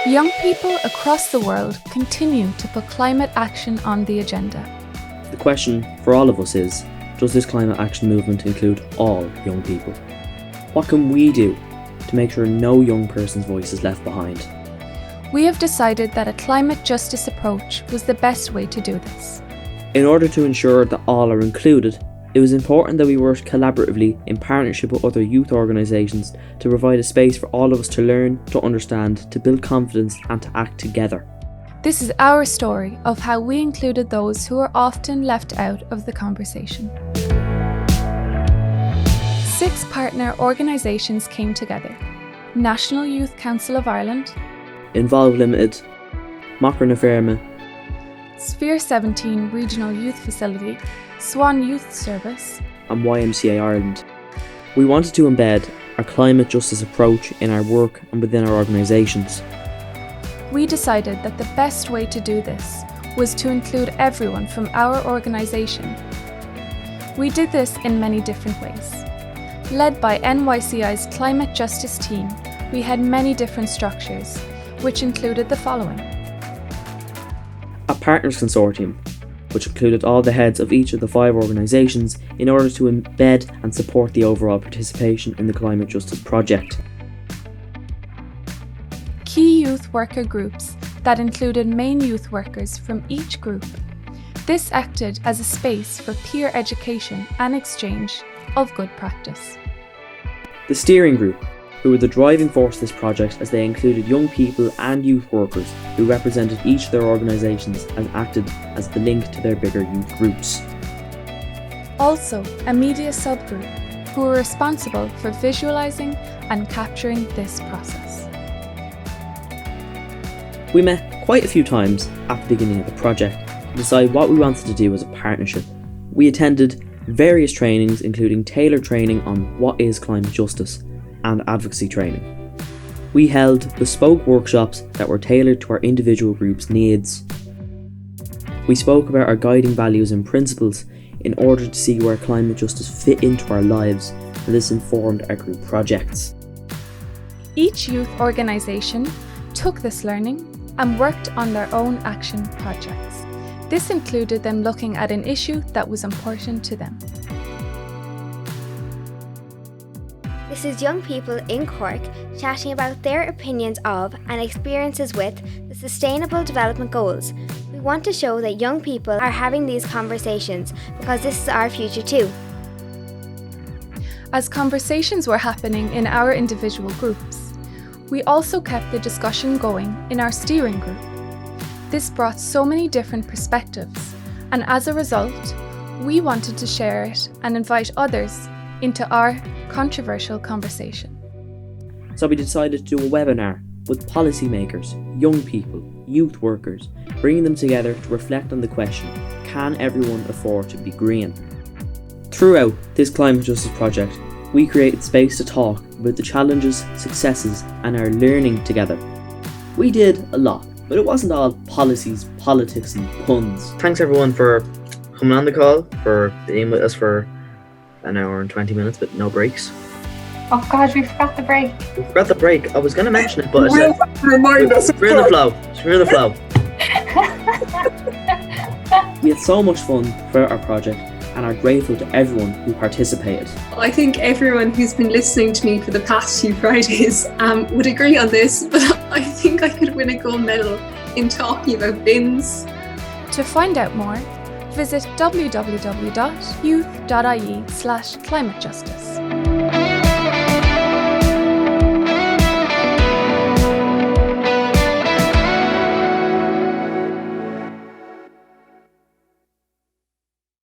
Young people across the world continue to put climate action on the agenda. The question for all of us is, does this climate action movement include all young people? What can we do to make sure no young person's voice is left behind? We have decided that a climate justice approach was the best way to do this. In order to ensure that all are included, it was important that we worked collaboratively in partnership with other youth organisations to provide a space for all of us to learn, to understand, to build confidence and to act together. This is our story of how we included those who are often left out of the conversation. 6 partner organisations came together: National Youth Council of Ireland, Involve Limited, Macra na Ferma, Sphere 17 Regional Youth Facility, Swan Youth Service, and YMCA Ireland. We wanted to embed our climate justice approach in our work and within our organisations. We decided that the best way to do this was to include everyone from our organisation. We did this in many different ways. Led by NYCI's climate justice team, we had many different structures, which included the following: A partners consortium, which included all the heads of each of the 5 organisations in order to embed and support the overall participation in the climate justice project. Key youth worker groups that included main youth workers from each group. This acted as a space for peer education and exchange of good practice. The steering group, who were the driving force of this project, as they included young people and youth workers who represented each of their organisations and acted as the link to their bigger youth groups. Also, a media subgroup, who were responsible for visualising and capturing this process. We met quite a few times at the beginning of the project to decide what we wanted to do as a partnership. We attended various trainings, including tailored training on what is climate justice and advocacy training. We held bespoke workshops that were tailored to our individual groups' needs. We spoke about our guiding values and principles in order to see where climate justice fit into our lives, and this informed our group projects. Each youth organisation took this learning and worked on their own action projects. This included them looking at an issue that was important to them. This is young people in Cork chatting about their opinions of and experiences with the Sustainable Development Goals. We want to show that young people are having these conversations because this is our future too. As conversations were happening in our individual groups, we also kept the discussion going in our steering group. This brought so many different perspectives, and as a result, we wanted to share it and invite others into our controversial conversation. So we decided to do a webinar with policymakers, young people, youth workers, bringing them together to reflect on the question, can everyone afford to be green? Throughout this climate justice project, we created space to talk about the challenges, successes, and our learning together. We did a lot, but it wasn't all policies, politics, and puns. Thanks everyone for coming on the call, for being with us for an hour and 20 minutes, but no breaks. Oh God, we forgot the break. We forgot the break. I was going to mention it, but Remind us. we're in the flow. We're in the flow. We had so much fun throughout our project and are grateful to everyone who participated. I think everyone who's been listening to me for the past few Fridays would agree on this, but I think I could win a gold medal in talking about bins. To find out more, visit www.youth.ie/climatejustice.